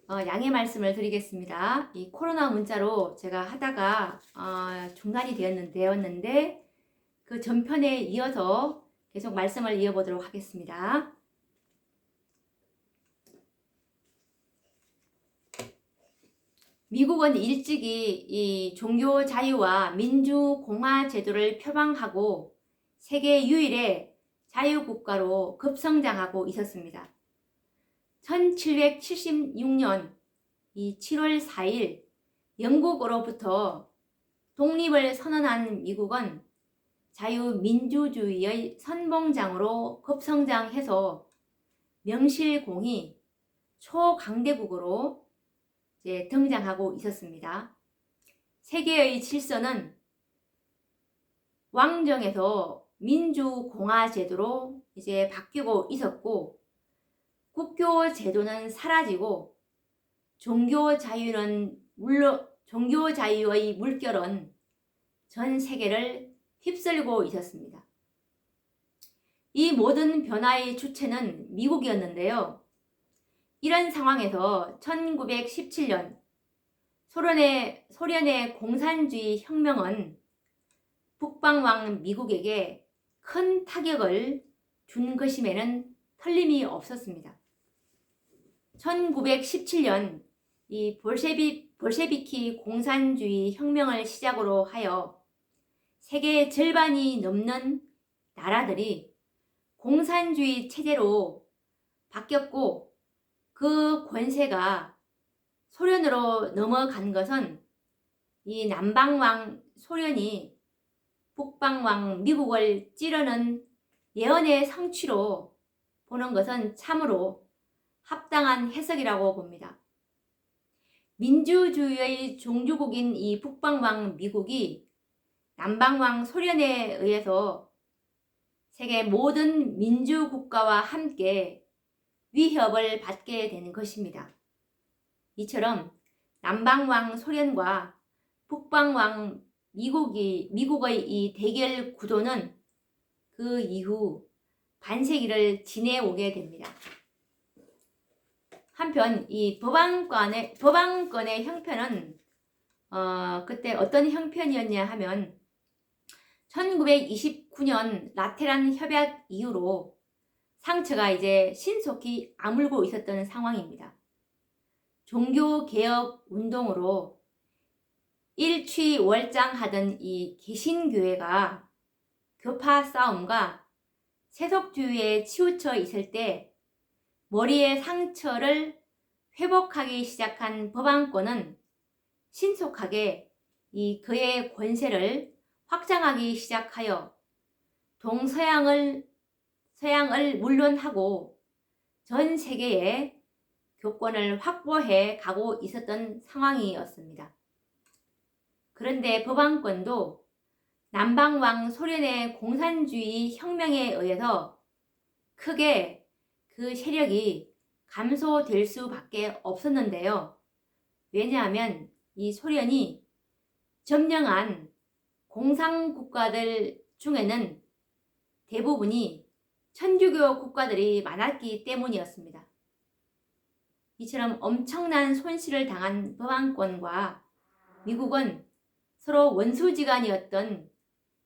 양해 말씀을 드리겠습니다. 이 코로나 문자로 제가 하다가 중단이 되었는데 그 전편에 이어서 계속 말씀을 이어보도록 하겠습니다. 미국은 일찍이 이 종교 자유와 민주공화 제도를 표방하고 세계 유일의 자유국가로 급성장하고 있었습니다. 1776년 7월 4일 영국으로부터 독립을 선언한 미국은 자유민주주의의 선봉장으로 급성장해서 명실공히 초강대국으로 등장하고 있었습니다. 세계의 질서는 왕정에서 민주공화 제도로 바뀌고 있었고, 국교 제도는 사라지고 종교 자유의 물결은 전 세계를 휩쓸고 있었습니다. 이 모든 변화의 주체는 미국이었는데요. 이런 상황에서 1917년 소련의 공산주의 혁명은 북방왕 미국에게 큰 타격을 준 것임에는 틀림이 없었습니다. 1917년 이 볼셰비키 공산주의 혁명을 시작으로 하여 세계 절반이 넘는 나라들이 공산주의 체제로 바뀌었고, 그 권세가 소련으로 넘어간 것은 이 남방왕 소련이 북방왕 미국을 찌르는 예언의 성취로 보는 것은 참으로 합당한 해석이라고 봅니다. 민주주의의 종주국인 이 북방왕 미국이 남방왕 소련에 의해서 세계 모든 민주국가와 함께 위협을 받게 되는 것입니다. 이처럼 남방왕 소련과 북방왕 미국의 이 대결 구도는 그 이후 반세기를 지내오게 됩니다. 한편 이 법안권의 형편은 그때 어떤 형편이었냐 하면 1929년 라테란 협약 이후로 상처가 신속히 아물고 있었던 상황입니다. 종교개혁 운동으로 일취월장하던 이 개신교회가 교파 싸움과 세속주의에 치우쳐 있을 때 머리의 상처를 회복하기 시작한 법안권은 신속하게 그의 권세를 확장하기 시작하여 동서양을 물론하고 전 세계에 교권을 확보해 가고 있었던 상황이었습니다. 그런데 법안권도 남방왕 소련의 공산주의 혁명에 의해서 크게 그 세력이 감소될 수밖에 없었는데요. 왜냐하면 이 소련이 점령한 공산국가들 중에는 대부분이 천주교 국가들이 많았기 때문이었습니다. 이처럼 엄청난 손실을 당한 법안권과 미국은 서로 원수지간이었던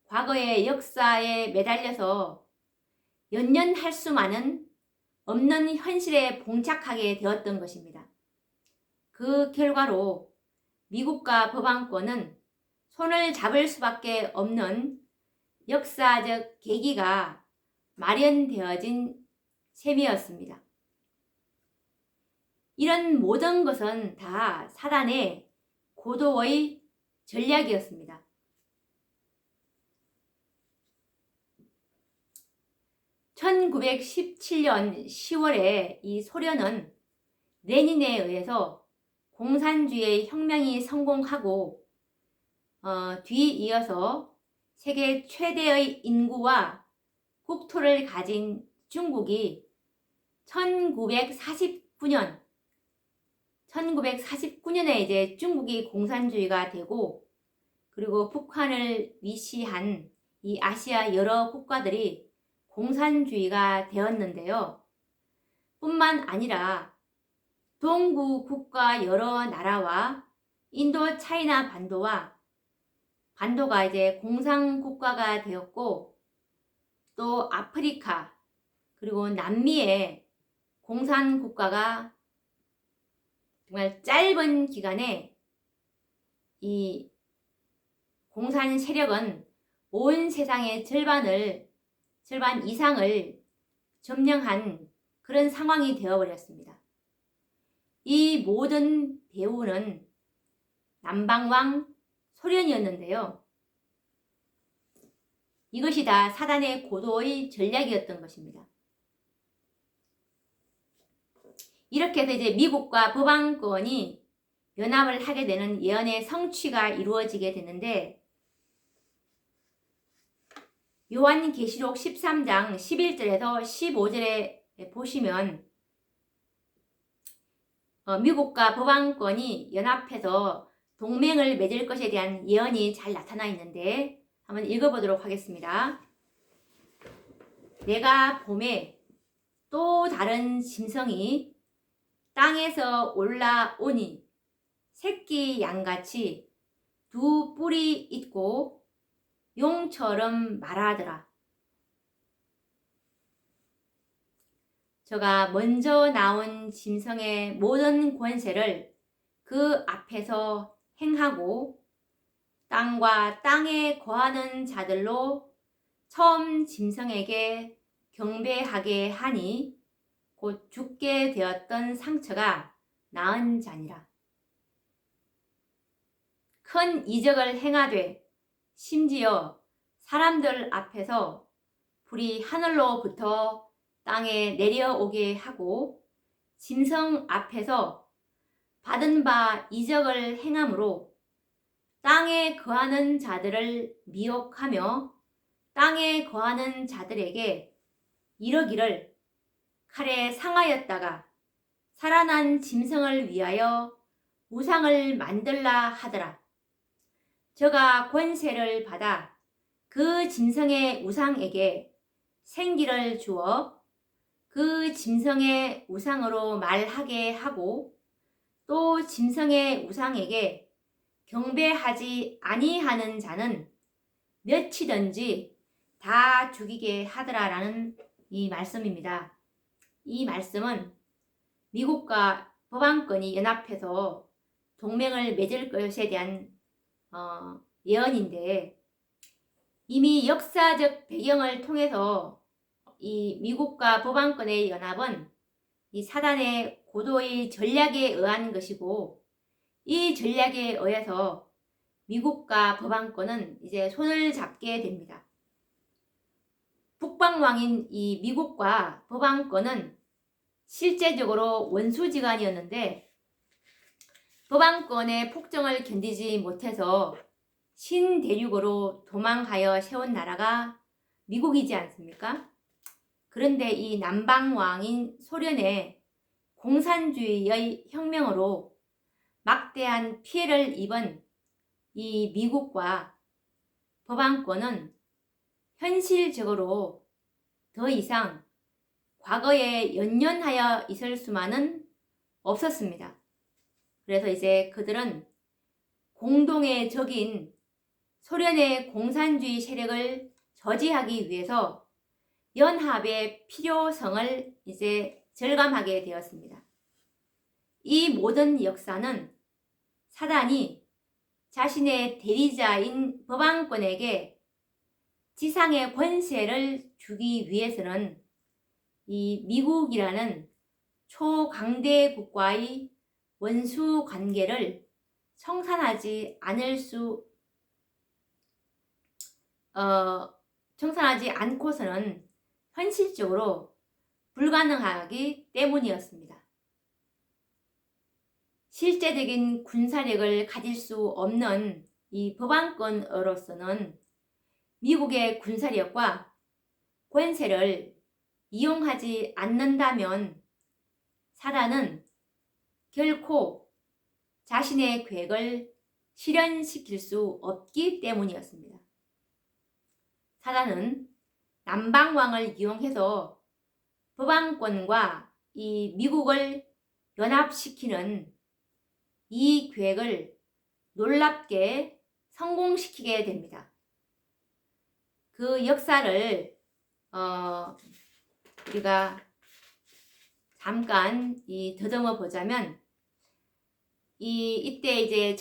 과거의 역사에 매달려서 연연할 수만은 없는 현실에 봉착하게 되었던 것입니다. 그 결과로 미국과 법안권은 손을 잡을 수밖에 없는 역사적 계기가 마련되어진 셈이었습니다. 이런 모든 것은 다 사단의 고도의 전략이었습니다. (1917년 10월에) 이 소련은 레닌에 의해서 공산주의의 혁명이 성공하고 뒤이어서 세계 최대의 인구와 국토를 가진 중국이 1949년에 중국이 공산주의가 되고, 그리고 북한을 위시한 이 아시아 여러 국가들이 공산주의가 되었는데요. 뿐만 아니라 동구 국가 여러 나라와 인도 차이나 반도가 이제 공산 국가가 되었고, 또 아프리카 그리고 남미의 공산 국가가 정말 짧은 기간에 이 공산 세력은 온 세상의 절반 이상을 점령한 그런 상황이 되어버렸습니다. 이 모든 배후는 남방왕 소련이었는데요. 이것이 다 사단의 고도의 전략이었던 것입니다. 이렇게 해서 이제 미국과 법왕권이 연합을 하게 되는 예언의 성취가 이루어지게 되는데, 요한계시록 13장 11절에서 15절에 보시면 미국과 법왕권이 연합해서 동맹을 맺을 것에 대한 예언이 잘 나타나 있는데 한번 읽어보도록 하겠습니다. 내가 봄에 또 다른 짐승이 땅에서 올라오니 새끼 양같이 두 뿔이 있고 용처럼 말하더라. 저가 먼저 나온 짐승의 모든 권세를 그 앞에서 행하고 땅과 땅에 거하는 자들로 처음 짐승에게 경배하게 하니 곧 죽게 되었던 상처가 나은 자니라. 큰 이적을 행하되 심지어 사람들 앞에서 불이 하늘로부터 땅에 내려오게 하고 짐승 앞에서 받은 바 이적을 행함으로 땅에 거하는 자들을 미혹하며 땅에 거하는 자들에게 이러기를 칼에 상하였다가 살아난 짐승을 위하여 우상을 만들라 하더라. 저가 권세를 받아 그 짐승의 우상에게 생기를 주어 그 짐승의 우상으로 말하게 하고 또 짐승의 우상에게 경배하지 아니하는 자는 몇이든지 다 죽이게 하더라라는 이 말씀입니다. 이 말씀은 미국과 법왕권이 연합해서 동맹을 맺을 것에 대한 예언인데, 이미 역사적 배경을 통해서 이 미국과 법왕권의 연합은 이 사단의 고도의 전략에 의한 것이고, 이 전략에 의해서 미국과 법왕권은 이제 손을 잡게 됩니다. 북방왕인 이 미국과 법왕권은 실제적으로 원수지간이었는데, 법왕권의 폭정을 견디지 못해서 신대륙으로 도망하여 세운 나라가 미국이지 않습니까? 그런데 이 남방왕인 소련의 공산주의의 혁명으로 막대한 피해를 입은 이 미국과 법왕권은 현실적으로 더 이상 과거에 연연하여 있을 수만은 없었습니다. 그래서 이제 그들은 공동의 적인 소련의 공산주의 세력을 저지하기 위해서 연합의 필요성을 이제 절감하게 되었습니다. 이 모든 역사는 사단이 자신의 대리자인 법왕권에게 지상의 권세를 주기 위해서는 이 미국이라는 초강대 국가의 원수 관계를 청산하지 않고서는 현실적으로 불가능하기 때문이었습니다. 실제적인 군사력을 가질 수 없는 이 법왕권으로서는 미국의 군사력과 권세를 이용하지 않는다면 사단은 결코 자신의 계획을 실현시킬 수 없기 때문이었습니다. 사단은 남방왕을 이용해서 법왕권과 이 미국을 연합시키는 이 계획을 놀랍게 성공시키게 됩니다. 그 역사를 우리가 잠깐 더듬어 보자면 이때 이제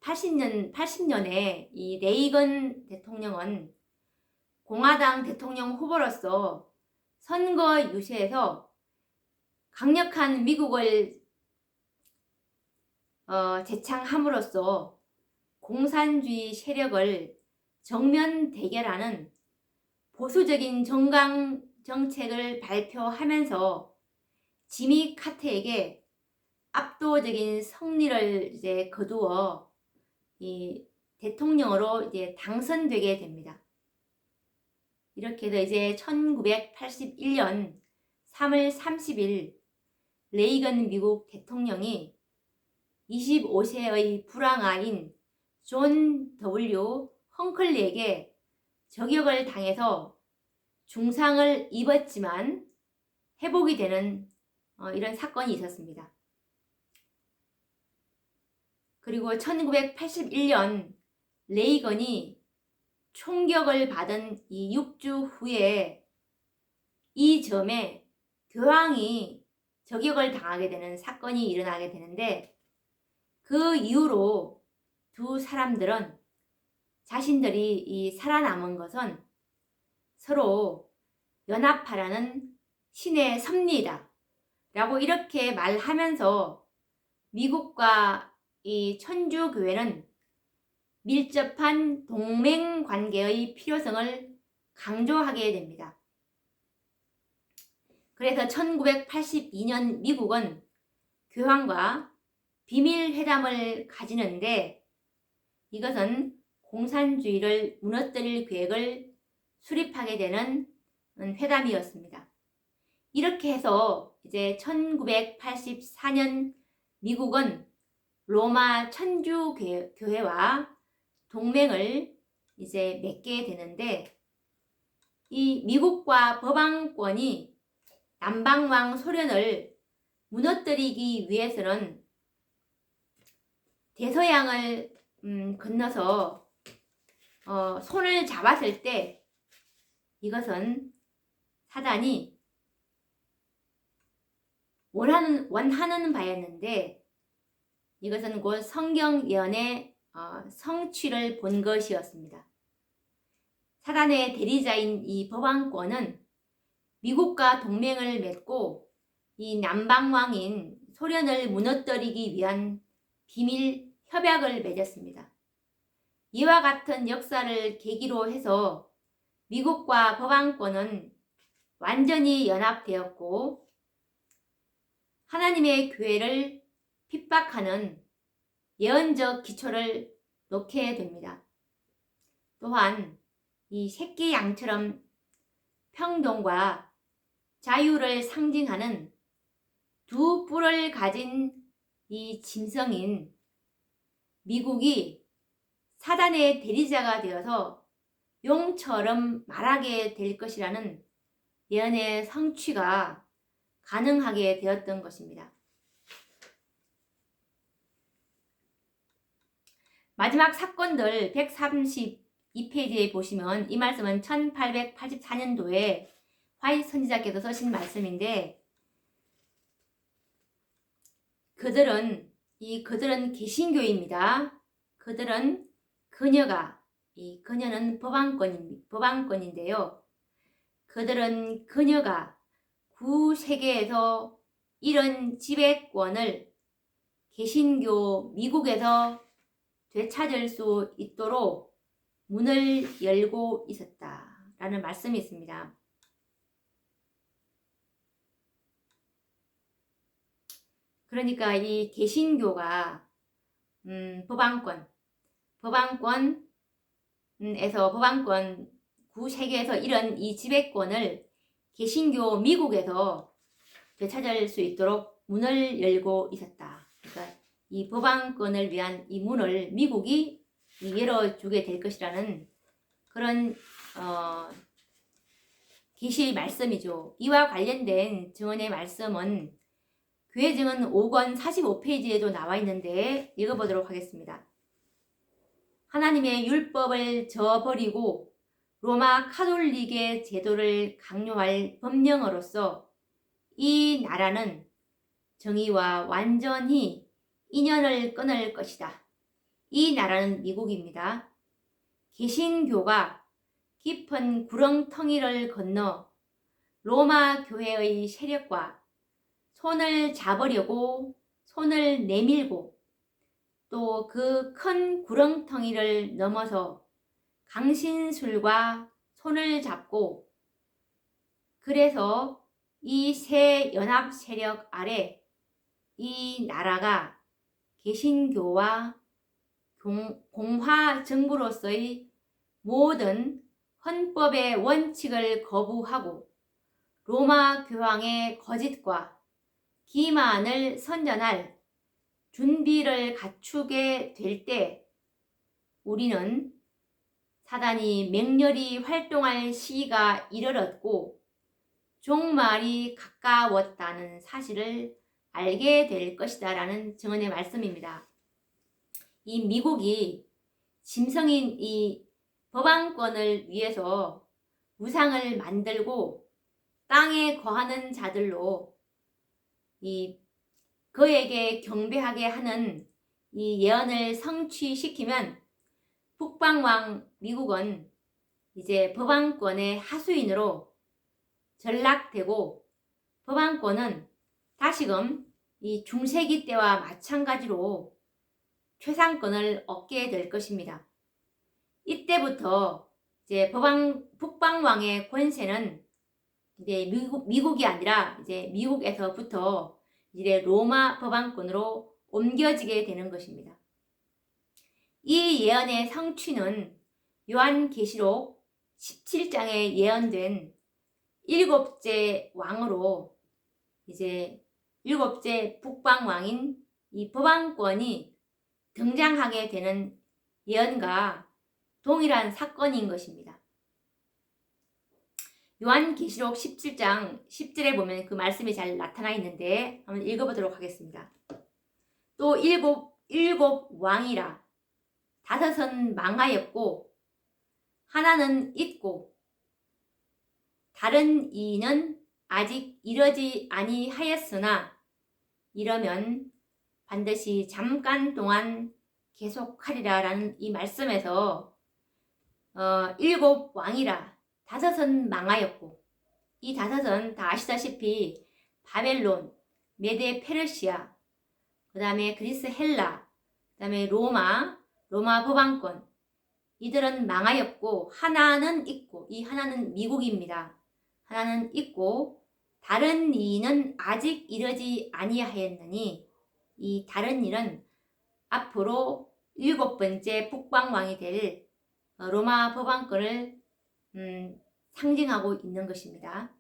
80년에 이 레이건 대통령은 공화당 대통령 후보로서 선거 유세에서 강력한 미국을 제창함으로써 공산주의 세력을 정면 대결하는 보수적인 정강 정책을 발표하면서 지미 카터에게 압도적인 승리를 이제 거두어 이 대통령으로 이제 당선되게 됩니다. 이렇게 해서 이제 1981년 3월 30일 레이건 미국 대통령이 25세의 불황아인 존 W. 헝클리에게 저격을 당해서 중상을 입었지만 회복이 되는 이런 사건이 있었습니다. 그리고 1981년 레이건이 총격을 받은 이 6주 후에 이 점에 교황이 저격을 당하게 되는 사건이 일어나게 되는데, 그 이후로 두 사람들은 자신들이 살아남은 것은 서로 연합하라는 신의 섭리이다 라고 이렇게 말하면서 미국과 이 천주교회는 밀접한 동맹 관계의 필요성을 강조하게 됩니다. 그래서 1982년 미국은 교황과 비밀회담을 가지는데, 이것은 공산주의를 무너뜨릴 계획을 수립하게 되는 회담이었습니다. 이렇게 해서 이제 1984년 미국은 로마 천주교회와 동맹을 이제 맺게 되는데, 이 미국과 법왕권이 남방왕 소련을 무너뜨리기 위해서는 대서양을 건너서 손을 잡았을 때 이것은 사단이 원하는 바였는데, 이것은 곧 성경 예언의 성취를 본 것이었습니다. 사단의 대리자인 이 법왕권은 미국과 동맹을 맺고 이 남방왕인 소련을 무너뜨리기 위한 비밀 협약을 맺었습니다. 이와 같은 역사를 계기로 해서 미국과 법왕권은 완전히 연합되었고 하나님의 교회를 핍박하는 예언적 기초를 놓게 됩니다. 또한 이 새끼 양처럼 평등과 자유를 상징하는 두 뿔을 가진 이 짐승인 미국이 사단의 대리자가 되어서 용처럼 말하게 될 것이라는 예언의 성취가 가능하게 되었던 것입니다. 마지막 사건들 132페이지에 보시면 이 말씀은 1884년도에 화이트 선지자께서 쓰신 말씀인데, 그들은 개신교입니다. 그들은 그녀는 법왕권인데요. 그들은 그녀가 구세계에서 이런 지배권을 개신교 미국에서 되찾을 수 있도록 문을 열고 있었다라는 말씀이 있습니다. 그러니까 이 개신교가 법왕권 구세계에서 이런 이 지배권을 개신교 미국에서 되찾을 수 있도록 문을 열고 있었다. 그러니까 이 법왕권을 위한 이 문을 미국이 열어주게 될 것이라는 그런 계시 말씀이죠. 이와 관련된 증언의 말씀은 교회 증언 5권 45페이지에도 나와 있는데 읽어보도록 하겠습니다. 하나님의 율법을 저버리고 로마 카톨릭의 제도를 강요할 법령으로서 이 나라는 정의와 완전히 인연을 끊을 것이다. 이 나라는 미국입니다. 개신교가 깊은 구렁텅이를 건너 로마 교회의 세력과 손을 잡으려고 손을 내밀고 또 그 큰 구렁텅이를 넘어서 강신술과 손을 잡고 그래서 이 세 연합 세력 아래 이 나라가 개신교와 공화 정부로서의 모든 헌법의 원칙을 거부하고 로마 교황의 거짓과 기만을 선전할 준비를 갖추게 될 때 우리는 사단이 맹렬히 활동할 시기가 이르렀고 종말이 가까웠다는 사실을 알게 될 것이다 라는 증언의 말씀입니다. 이 미국이 짐승인 이 법안권을 위해서 우상을 만들고 땅에 거하는 자들로 이 그에게 경배하게 하는 이 예언을 성취시키면 북방왕 미국은 이제 법안권의 하수인으로 전락되고 법안권은 다시금 이 중세기 때와 마찬가지로 최상권을 얻게 될 것입니다. 이때부터 이제 북방왕의 권세는 이제 미국이 아니라 이제 미국에서부터 이제 로마 법안권으로 옮겨지게 되는 것입니다. 이 예언의 성취는 요한계시록 17장에 예언된 일곱째 왕으로 이제 일곱째 북방왕인 이 법안권이 등장하게 되는 예언과 동일한 사건인 것입니다. 요한계시록 17장 10절에 보면 그 말씀이 잘 나타나 있는데 한번 읽어보도록 하겠습니다. 또 일곱 왕이라 다섯은 망하였고 하나는 있고 다른 이는 아직 이르지 아니하였으나 이러면 반드시 잠깐 동안 계속하리라 라는 이 말씀에서 일곱 왕이라 다섯은 망하였고 이 다섯은 다 아시다시피 바벨론, 메데 페르시아, 그 다음에 그리스 헬라, 그 다음에 로마 법안권 이들은 망하였고 하나는 있고 이 하나는 미국입니다. 하나는 있고 다른 이는 아직 이르지 아니하였느니 이 다른 이는 앞으로 일곱 번째 북방왕이 될 로마 법안권을 상징하고 있는 것입니다.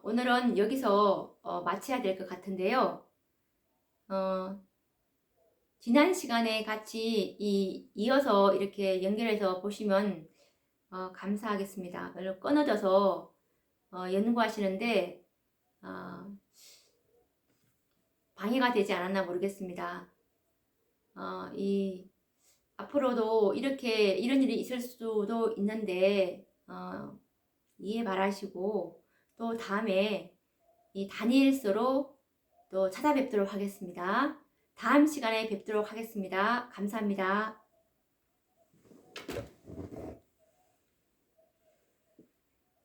오늘은 여기서 마쳐야 될 것 같은데요. 지난 시간에 같이 이어서 이렇게 연결해서 보시면 감사하겠습니다. 오늘 끊어져서 연구하시는데 방해가 되지 않았나 모르겠습니다. 앞으로도 이런 일이 있을 수도 있는데 이해 바라시고 또 다음에 이 다니엘서로 또 찾아뵙도록 하겠습니다. 다음 시간에 뵙도록 하겠습니다. 감사합니다.